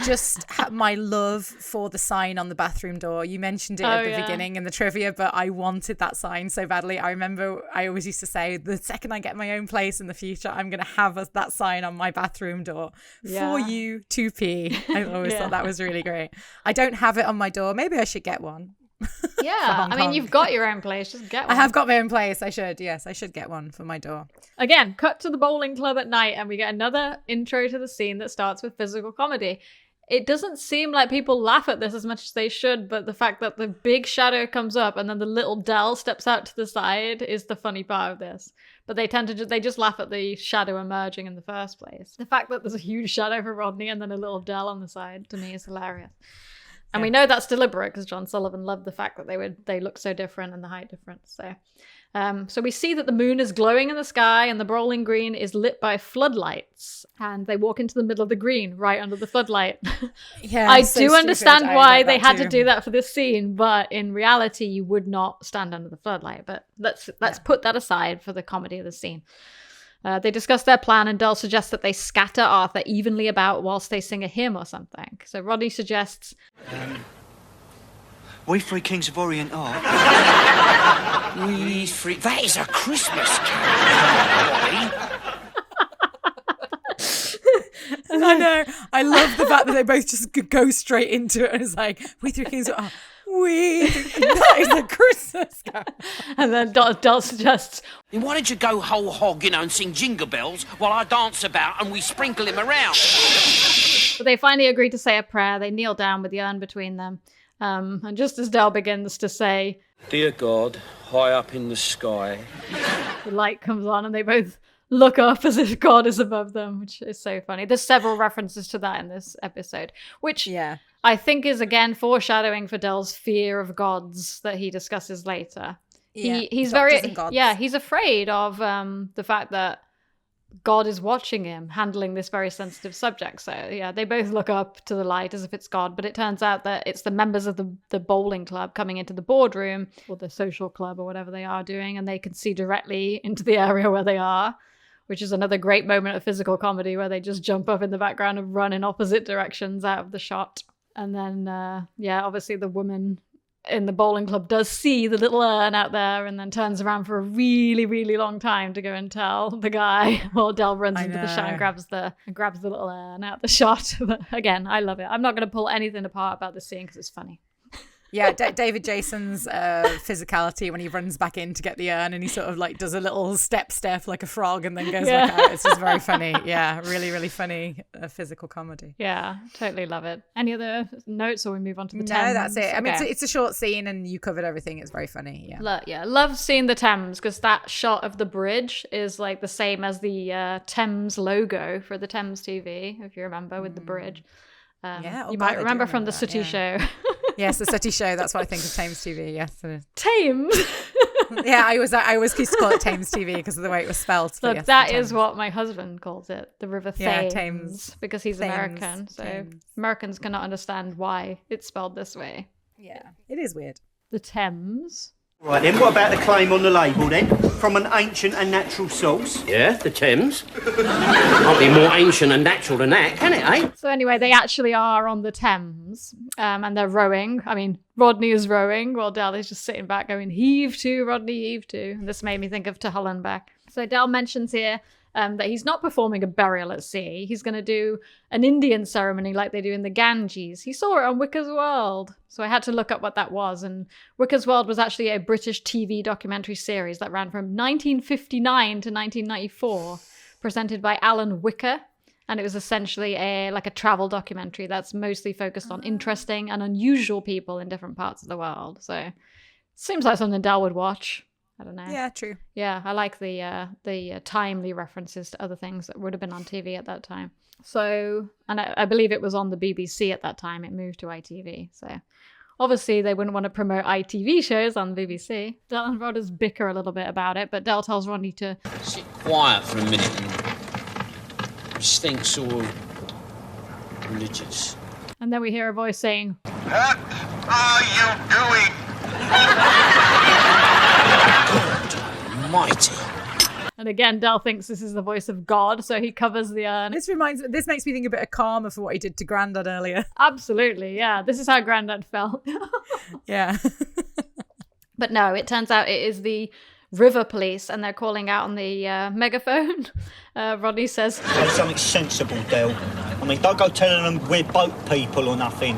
Just my love for the sign on the bathroom door. You mentioned it at the beginning in the trivia, but I wanted that sign so badly. I remember I always used to say, the second I get my own place in the future, I'm going to have that sign on my bathroom door for you to pee. I always thought that was really great. I don't have it on my door. Maybe I should get one. Yeah, I mean, you've got your own place. Just get one. I have got my own place. I should. Yes, I should get one for my door. Again, cut to the bowling club at night and we get another intro to the scene that starts with physical comedy. It doesn't seem like people laugh at this as much as they should, but the fact that the big shadow comes up and then the little Del steps out to the side is the funny part of this. But they tend to they just laugh at the shadow emerging in the first place. The fact that there's a huge shadow for Rodney and then a little Del on the side, to me, is hilarious. And we know that's deliberate because John Sullivan loved the fact that they look so different and the height difference. So we see that the moon is glowing in the sky and the bowling green is lit by floodlights. And they walk into the middle of the green right under the floodlight. Yeah, I so do stupid. understand I why wrote they that had too. to do that for this scene, but in reality, you would not stand under the floodlight. But let's put that aside for the comedy of the scene. They discuss their plan and Del suggests that they scatter Arthur evenly about whilst they sing a hymn or something. So Rodney suggests... We three kings of Orient are. We three. That is a Christmas carol. I know. I love the fact that they both just go straight into it and it's like, we three kings are... that is a Christmas carol. And then Del suggests, Then why don't you go whole hog, and sing jingle bells while I dance about and we sprinkle him around? but they finally agree to say a prayer. They kneel down with the urn between them. And just as Del begins to say, Dear God, high up in the sky. the light comes on and they both look up as if God is above them, which is so funny. There's several references to that in this episode, which I think is again foreshadowing for Del's fear of gods that he discusses later. He's very he's afraid of the fact that God is watching him handling this very sensitive subject. So yeah, they both look up to the light as if it's God, but it turns out that it's the members of the bowling club coming into the boardroom or the social club or whatever they are doing, and they can see directly into the area where they are, which is another great moment of physical comedy where they just jump up in the background and run in opposite directions out of the shot. And then obviously the woman in the bowling club does see the little urn out there and then turns around for a really, really long time to go and tell the guy while Del runs into the shot and grabs the little urn out the shot. But again, I love it. I'm not going to pull anything apart about this scene because it's funny. Yeah, David Jason's physicality when he runs back in to get the urn and he sort of like does a little step like a frog and then goes back out. It's just very funny. Yeah, really, really funny physical comedy. Yeah, totally love it. Any other notes or we move on to the Thames? No, that's it. I mean, Okay. it's a short scene and you covered everything. It's very funny. Yeah. Love seeing the Thames because that shot of the bridge is like the same as the Thames logo for the Thames TV, if you remember, with the bridge. You might remember from the Sooty show. Yes, the Sooty show. That's what I think of Thames TV. Yes, Thames. yeah. I always used to call it Thames TV because of the way it was spelled. So that is what my husband calls it, the River Thames, Thames, because he's Thames, American. So Thames. Americans cannot understand why it's spelled this way. Yeah, it is weird. The Thames. Right then, what about the claim on the label then? From an ancient and natural source? Yeah, the Thames. Can't be more ancient and natural than that, can it, eh? So anyway, they actually are on the Thames, and they're rowing. I mean, Rodney is rowing while Del is just sitting back going, heave to, Rodney, heave to. And this made me think of To Hull and Back. So Del mentions here that he's not performing a burial at sea. He's going to do an Indian ceremony like they do in the Ganges. He saw it on Wicker's World. So I had to look up what that was. And Wicker's World was actually a British TV documentary series that ran from 1959 to 1994, presented by Alan Wicker. And it was essentially a travel documentary that's mostly focused on interesting and unusual people in different parts of the world. So seems like something Del would watch. I don't know. Yeah, true. Yeah, I like the timely references to other things that would have been on TV at that time. So, and I believe it was on the BBC at that time. It moved to ITV. So, obviously, they wouldn't want to promote ITV shows on the BBC. Del and Rodders bicker a little bit about it, but Del tells Rodney to Sit quiet for a minute and just think sort of religious. And then we hear a voice saying, What are you doing? Mighty. and again, Del thinks this is the voice of God, so he covers the urn. This makes me think a bit of karma for what he did to Grandad earlier. Absolutely, yeah. This is how Grandad felt. Yeah. But no, it turns out it is the river police, and they're calling out on the megaphone. Rodney says, Say something sensible, Del. I mean, don't go telling them we're boat people or nothing.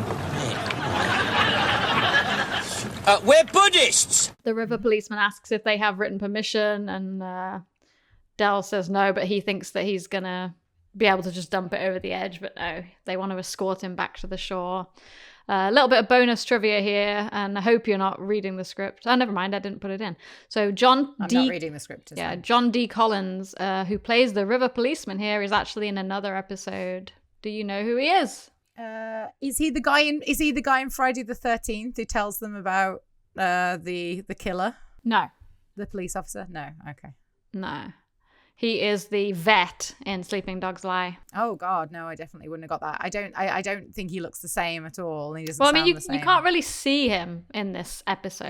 We're Buddhists! the river policeman asks if they have written permission, and Del says no, but he thinks that he's gonna be able to just dump it over the edge, but no, they want to escort him back to the shore. A little bit of bonus trivia here, and I hope you're not reading the script. Oh, never mind, I didn't put it in. So I'm not reading the script. John D. Collins, who plays the river policeman here, is actually in another episode. Do you know who he is? Is he the guy in Friday the 13th who tells them about the killer? No. The police officer? No. Okay. No. He is the vet in Sleeping Dogs Lie. Oh God, no! I definitely wouldn't have got that. I don't think he looks the same at all. He doesn't. Well, I mean, sound the you same. can't really see him in this episode.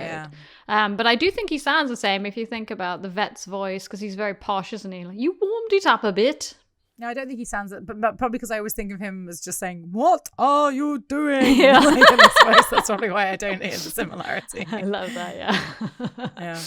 Yeah. But I do think he sounds the same if you think about the vet's voice, because he's very posh, isn't he? Like, you warmed it up a bit. No, I don't think he sounds. But probably because I always think of him as just saying, "What are you doing?" Yeah. Like, in his voice. That's probably why I don't hear the similarity. I love that, yeah. Yeah.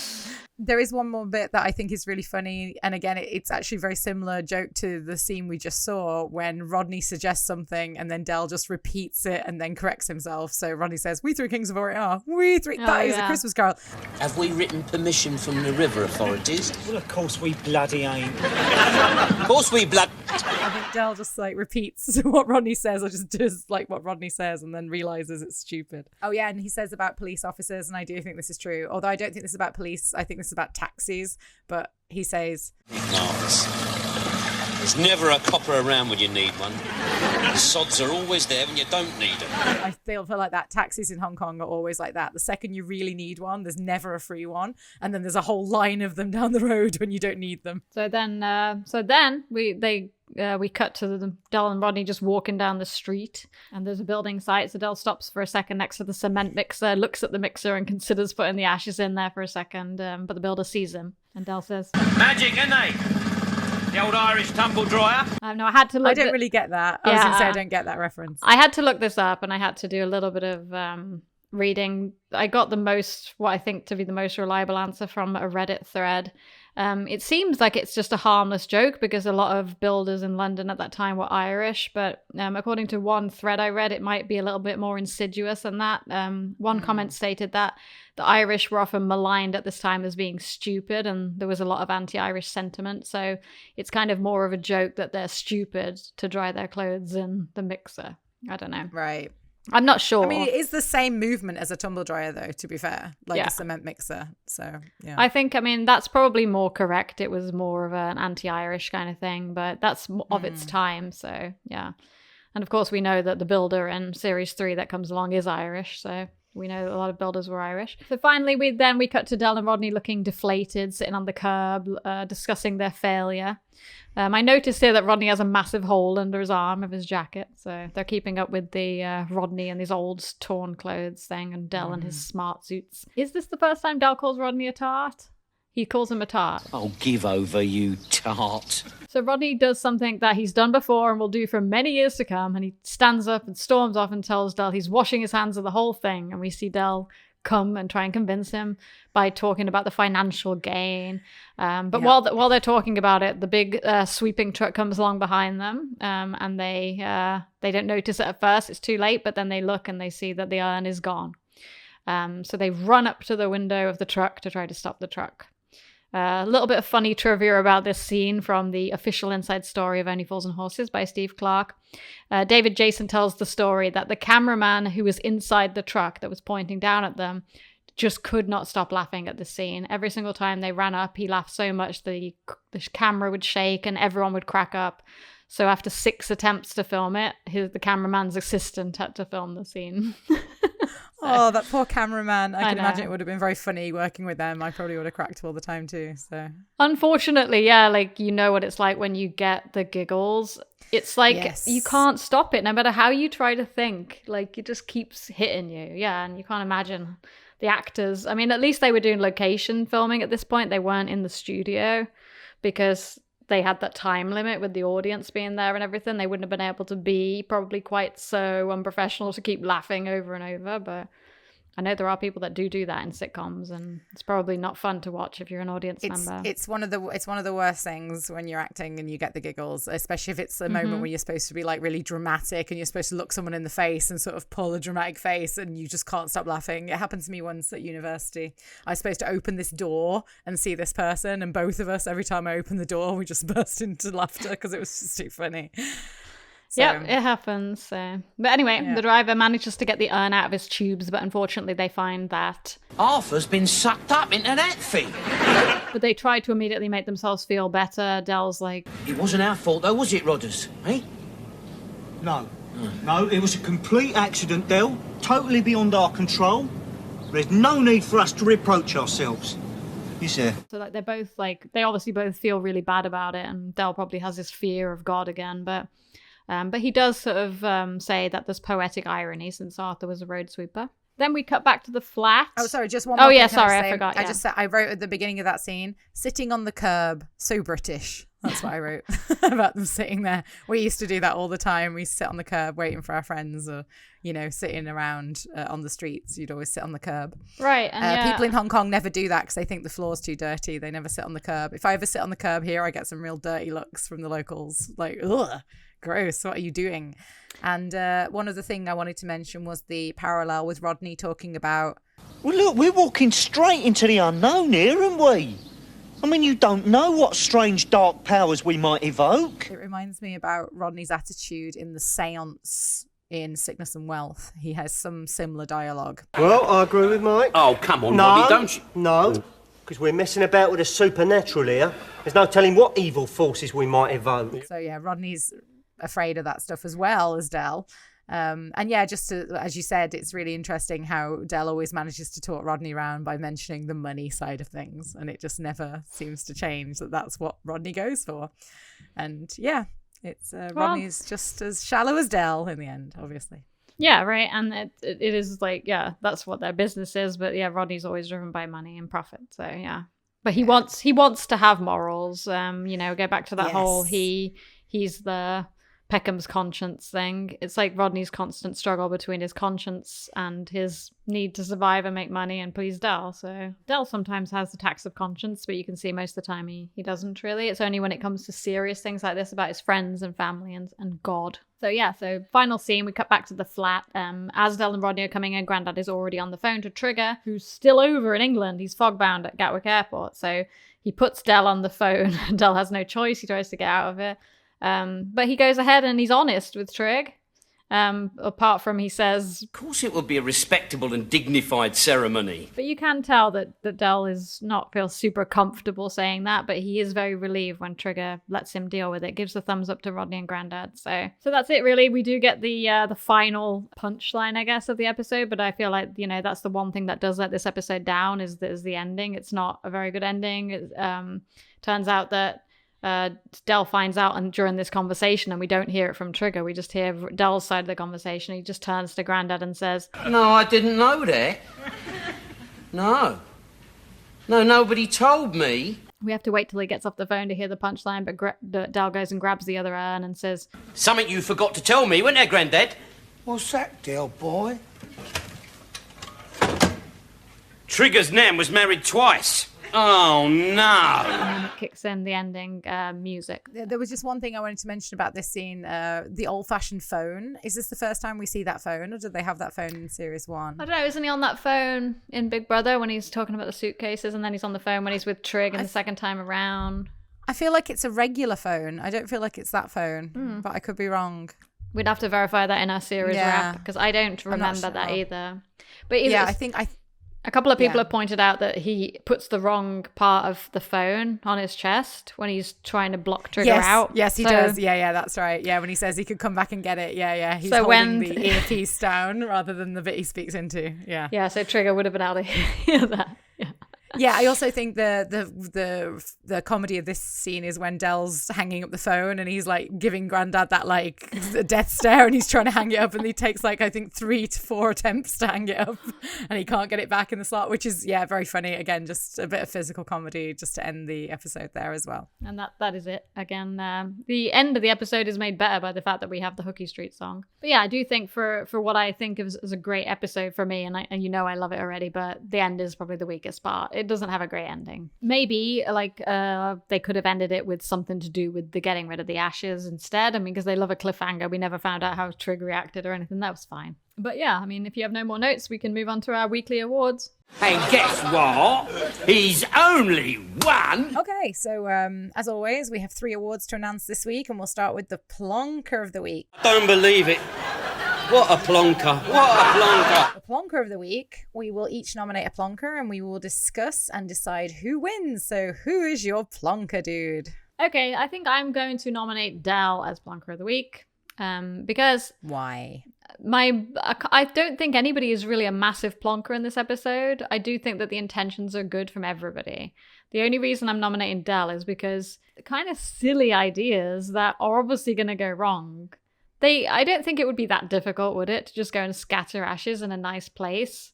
There is one more bit that I think is really funny. And again, it's actually a very similar joke to the scene we just saw when Rodney suggests something and then Del just repeats it and then corrects himself. So Rodney says, "We three kings of Orient are. We three." That is a Christmas carol. Have we written permission from the river authorities? Well, of course we bloody ain't. Of course we blood... I think Del just like repeats what Rodney says or just does like what Rodney says and then realizes it's stupid. Oh yeah, and he says about police officers, and I do think this is true. Although I don't think this is about police. I think this is about taxis. But he says, Ignores. There's never a copper around when you need one. The sods are always there when you don't need them. I feel like that. Taxis in Hong Kong are always like that. The second you really need one, there's never a free one. And then there's a whole line of them down the road when you don't need them. So then we cut to Del and Rodney just walking down the street, and there's a building site. So Del stops for a second next to the cement mixer, looks at the mixer and considers putting the ashes in there for a second, but the builder sees him, and Del says, Magic, isn't they? The old Irish tumble dryer. no, I had to look. I don't really get that. I was going to say I don't get that reference. I had to look this up, and I had to do a little bit of reading. I got what I think to be the most reliable answer from a Reddit thread. It seems like it's just a harmless joke because a lot of builders in London at that time were Irish, but according to one thread I read, it might be a little bit more insidious than that. One comment stated that the Irish were often maligned at this time as being stupid, and there was a lot of anti-Irish sentiment, so it's kind of more of a joke that they're stupid to dry their clothes in the mixer. I don't know. Right. I'm not sure. I mean, it is the same movement as a tumble dryer, though, to be fair, like a cement mixer. So, yeah. I think, that's probably more correct. It was more of an anti-Irish kind of thing, but that's of its time. So, yeah. And of course, we know that the builder in Series 3 that comes along is Irish. So we know that a lot of builders were Irish. So finally, we cut to Del and Rodney looking deflated, sitting on the curb, discussing their failure. I noticed here that Rodney has a massive hole under his arm of his jacket, so they're keeping up with the Rodney and his old torn clothes thing, and Del and his smart suits. Is this the first time Del calls Rodney a tart? He calls him a tart. Oh, give over, you tart. So Rodney does something that he's done before and will do for many years to come, and he stands up and storms off and tells Del he's washing his hands of the whole thing, and we see Del come and try and convince him by talking about the financial gain. But while they're talking about it, the big sweeping truck comes along behind them, and they don't notice it at first. It's too late, but then they look and they see that the urn is gone. So they run up to the window of the truck to try to stop the truck. A little bit of funny trivia about this scene from the official inside story of Only Fools and Horses by Steve Clark. David Jason tells the story that the cameraman who was inside the truck that was pointing down at them just could not stop laughing at the scene. Every single time they ran up, he laughed so much that the camera would shake and everyone would crack up. So after 6 attempts to film it, the cameraman's assistant had to film the scene. Oh, that poor cameraman. I can imagine it would have been very funny working with them. I probably would have cracked all the time too. So unfortunately, what it's like when you get the giggles. It's like you can't stop it no matter how you try to think. Like it just keeps hitting you. Yeah, and you can't imagine the actors. I mean, at least they were doing location filming at this point. They weren't in the studio because they had that time limit with the audience being there and everything. They wouldn't have been able to be probably quite so unprofessional to keep laughing over and over. But I know there are people that do that in sitcoms, and it's probably not fun to watch if you're an audience member. It's one of the worst things when you're acting and you get the giggles, especially if it's a moment where you're supposed to be like really dramatic and you're supposed to look someone in the face and sort of pull a dramatic face and you just can't stop laughing. It happened to me once at university. I was supposed to open this door and see this person, and both of us, every time I opened the door, we just burst into laughter because it was just too funny. So, yeah, it happens. So. But anyway, the driver manages to get the urn out of his tubes, but unfortunately they find that Arthur's been sucked up into that thing. But they try to immediately make themselves feel better. Del's like, it wasn't our fault though, was it, Rodders? Eh? No, it was a complete accident, Del. Totally beyond our control. There's no need for us to reproach ourselves. You see? So like they're both they obviously both feel really bad about it, and Del probably has this fear of God again, but he does sort of say that there's poetic irony since Arthur was a road sweeper. Then we cut back to the flat. Oh, sorry, just one more thing. Oh, yeah, thing sorry, I forgot. I wrote at the beginning of that scene, sitting on the curb, so British. That's what I wrote about them sitting there. We used to do that all the time. We sit on the curb waiting for our friends, or, sitting around on the streets. You'd always sit on the curb. Right. And people in Hong Kong never do that because they think the floor's too dirty. They never sit on the curb. If I ever sit on the curb here, I get some real dirty looks from the locals. Like, ugh, gross. What are you doing? And one other thing I wanted to mention was the parallel with Rodney talking about... Well, look, we're walking straight into the unknown here, aren't we? I mean, you don't know what strange dark powers we might evoke. It reminds me about Rodney's attitude in the seance in Sickness and Wealth. He has some similar dialogue. Well, I agree with Mike. Oh, come on, Robbie, don't you? No, because we're messing about with the supernatural here. There's no telling what evil forces we might evoke. So, yeah, Rodney's afraid of that stuff as well as Del. And yeah, just to, as you said, it's really interesting how Del always manages to talk Rodney around by mentioning the money side of things, and it just never seems to change that's what Rodney goes for. And yeah, it's Rodney's just as shallow as Del in the end, obviously. Yeah, right. And it is that's what their business is. But yeah, Rodney's always driven by money and profit. So yeah, but he wants to have morals. Go back to that whole he's the Peckham's conscience thing. It's like Rodney's constant struggle between his conscience and his need to survive and make money and please Del. So Del sometimes has the tax of conscience, but you can see most of the time he doesn't really. It's only when it comes to serious things like this about his friends and family and God. So final scene, we cut back to the flat. As Del and Rodney are coming in, Grandad is already on the phone to Trigger, who's still over in England. He's fogbound at Gatwick Airport. So he puts Del on the phone. Del has no choice. He tries to get out of it. But he goes ahead and he's honest with Trig. Apart from he says, Of course it would be a respectable and dignified ceremony. but you can tell that Del is not feel super comfortable saying that, but he is very relieved when Trigger lets him deal with it. Gives the thumbs up to Rodney and Grandad. So that's it really. We do get the final punchline, I guess, of the episode, but I feel like, that's the one thing that does let this episode down is the ending. It's not a very good ending. It turns out that Del finds out and during this conversation, and we don't hear it from Trigger, we just hear Del's side of the conversation. He just turns to Grandad and says, No, I didn't know that. No, nobody told me. we have to wait till he gets off the phone to hear the punchline, but Del goes and grabs the other urn and says, Something you forgot to tell me, wasn't there, Grandad? What's that, Del boy? Trigger's nan was married twice. Oh, no. and then it kicks in the ending music. There was just one thing I wanted to mention about this scene, the old-fashioned phone. Is this the first time we see that phone, or did they have that phone in Series 1? I don't know, isn't he on that phone in Big Brother when he's talking about the suitcases, and then he's on the phone when he's with Trig and the second time around? I feel like it's a regular phone. I don't feel like it's that phone, but I could be wrong. We'd have to verify that in our series wrap, because I don't remember that either. But I think a couple of people have pointed out that he puts the wrong part of the phone on his chest when he's trying to block Trigger out. Yes, he does. Yeah, that's right. Yeah, when he says he could come back and get it. Yeah. He's holding the earpiece down rather than the bit he speaks into. Yeah. Yeah, so Trigger would have been able to hear that. Yeah. Yeah, I also think the comedy of this scene is when Del's hanging up the phone and he's like giving Grandad that like death stare and he's trying to hang it up and he takes like I think 3 to 4 attempts to hang it up and he can't get it back in the slot, which is very funny. Again, just a bit of physical comedy just to end the episode there as well. And that is it. Again, the end of the episode is made better by the fact that we have the Hooky Street song. But yeah, I do think for what I think of as a great episode for me, and I love it already, but the end is probably the weakest part. It doesn't have a great ending. Maybe they could have ended it with something to do with the getting rid of the ashes instead. I mean, because they love a cliffhanger. We never found out how Trig reacted or anything. That was fine. But yeah, I mean, if you have no more notes, we can move on to our weekly awards. And guess what? He's only one. Okay, so as always, we have 3 awards to announce this week, and we'll start with the Plonker of the Week. Don't believe it. What a plonker. What a plonker. The Plonker of the Week, we will each nominate a Plonker and we will discuss and decide who wins. So who is your Plonker, dude? Okay, I think I'm going to nominate Del as Plonker of the Week because... Why? I don't think anybody is really a massive plonker in this episode. I do think that the intentions are good from everybody. The only reason I'm nominating Del is because the kind of silly ideas that are obviously going to go wrong. I don't think it would be that difficult, would it, to just go and scatter ashes in a nice place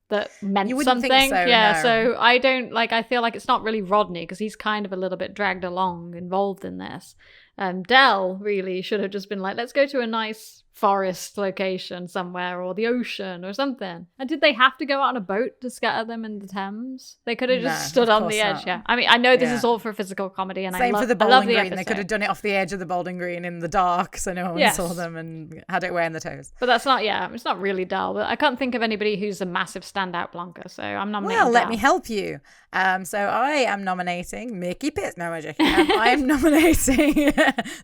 that meant you wouldn't something? Think so, yeah, no. So I feel like it's not really Rodney because he's kind of a little bit dragged along, involved in this. Del really should have just been like, let's go to a nice forest location somewhere or the ocean or something. And did they have to go out on a boat to scatter them in the Thames? They could have just stood on the edge. Not. Yeah, I mean, I know this is all for physical comedy, and Same I for the love bowling the green. episode. They could have done it off the edge of the bowling green in the dark, so no one saw them and had it wearing the toes. But that's not. Yeah, it's not really Del. But I can't think of anybody who's a massive standout plonker, so I'm nominating. Well, Del. let me help you. So I am nominating Mickey Pitt. No, I'm joking. I am nominating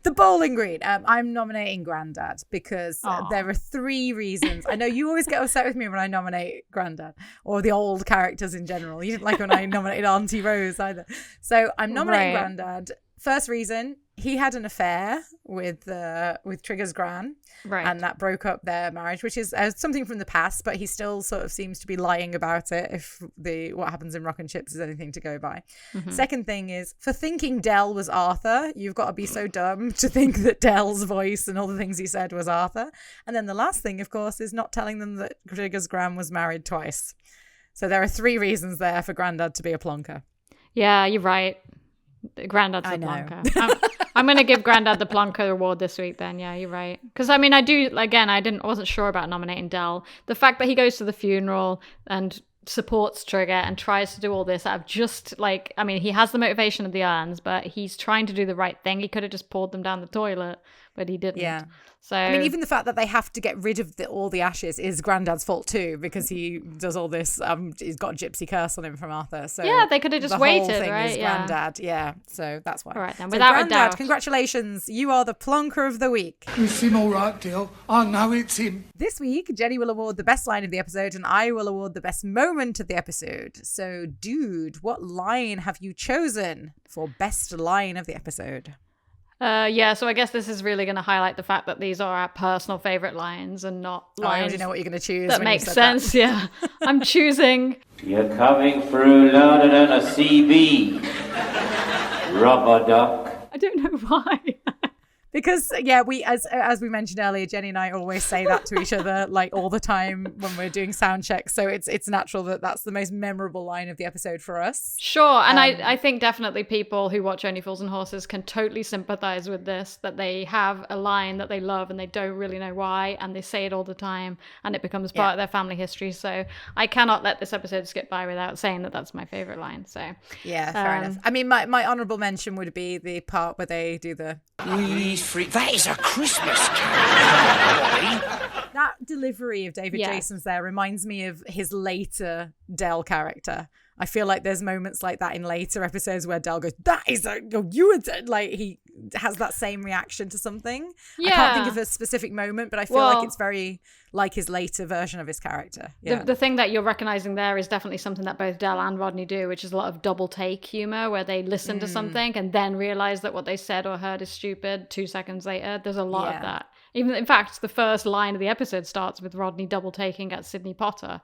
the bowling green. I'm nominating Grandad because there are 3 reasons. I know you always get upset with me when I nominate Grandad or the old characters in general. You didn't like when I nominated Auntie Rose either. So I'm nominating Grandad. First reason, he had an affair with Trigger's gran, and that broke up their marriage, which is something from the past, but he still sort of seems to be lying about it if what happens in Rock and Chips is anything to go by. Mm-hmm. Second thing is, for thinking Del was Arthur, you've got to be so dumb to think that Del's voice and all the things he said was Arthur. And then the last thing, of course, is not telling them that Trigger's gran was married twice. So there are 3 reasons there for Grandad to be a plonker. Yeah, you're right. Grandad's I the know. plonker. I'm going to give Grandad the plonker award this week then. Yeah, you're right. Because, I mean, I wasn't sure about nominating Del. The fact that he goes to the funeral and supports Trigger and tries to do all this out of just like, I mean, he has the motivation of the urns, but he's trying to do the right thing. He could have just poured them down the toilet, but he didn't. Yeah. So I mean, even the fact that they have to get rid of all the ashes is Grandad's fault too, because he does all this. He's got a gypsy curse on him from Arthur. So yeah, they could have just the whole waited, thing right? Is Grandad. Yeah. So that's why. All right then, So without Grandad, a doubt. congratulations, you are the plonker of the week. It's him all right, Dale. I know it's him. This week, Jenny will award the best line of the episode, and I will award the best moment of the episode. So, dude, what line have you chosen for best line of the episode? Yeah, so I guess this is really going to highlight the fact that these are our personal favorite lines and not I lines already know what you're going to choose. that when you make said sense. that. Yeah, I'm choosing. You're coming through louder than a CB. Rubber duck. I don't know why. Because yeah, we as we mentioned earlier, Jenny and I always say that to each other like all the time when we're doing sound checks. So it's natural that that's the most memorable line of the episode for us. Sure, and I think definitely people who watch Only Fools and Horses can totally sympathize with this, that they have a line that they love and they don't really know why, and they say it all the time, and it becomes part of their family history. So I cannot let this episode skip by without saying that that's my favorite line. So yeah, fair enough. I mean, my honourable mention would be the part where they do the That is a Christmas carol. that delivery of David Yeah. Jason's there reminds me of his later Del character. I feel like there's moments like that in later episodes where Del goes, "That is you were dead." Like he has that same reaction to something. I can't think of a specific moment, but I feel like it's very like his later version of his character. Yeah. The thing that you're recognizing there is definitely something that both Del and Rodney do, which is a lot of double take humor, where they listen to something and then realize that what they said or heard is stupid 2 seconds later. There's a lot of that. Even in fact, the first line of the episode starts with Rodney double taking at Sydney Potter.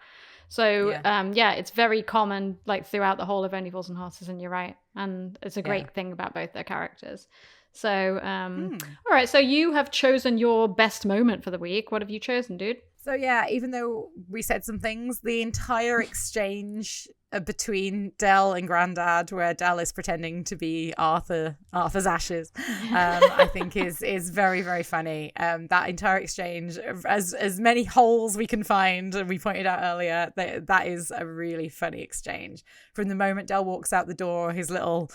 So it's very common like throughout the whole of Only Fools and Horses, and you're right. And it's a great thing about both their characters. So, all right. So you have chosen your best moment for the week. What have you chosen, dude? So yeah, even though we said some things, the entire exchange between Del and Grandad, where Del is pretending to be Arthur's ashes, I think is very, very funny. That entire exchange, as many holes we can find, and we pointed out earlier, that is a really funny exchange. From the moment Del walks out the door, his little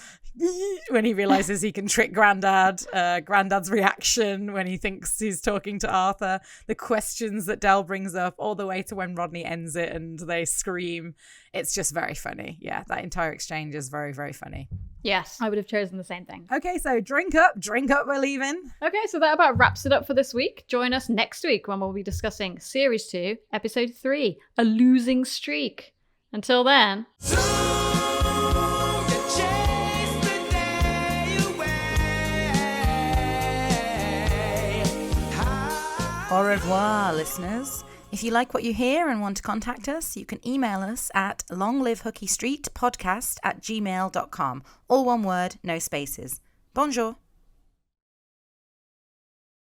when he realizes he can trick Grandad, Grandad's reaction when he thinks he's talking to Arthur, the questions that Del brings up, all the way to when Rodney ends it and they scream. It's just very funny. Yeah, that entire exchange is very, very funny. Yes, I would have chosen the same thing. Okay, so drink up, we're leaving. Okay, so that about wraps it up for this week. Join us next week when we'll be discussing Series 2, Episode 3, A Losing Streak. Until then... Au revoir, listeners. If you like what you hear and want to contact us, you can email us at longlivehookeystreetpodcast@gmail.com. All one word, no spaces. Bonjour.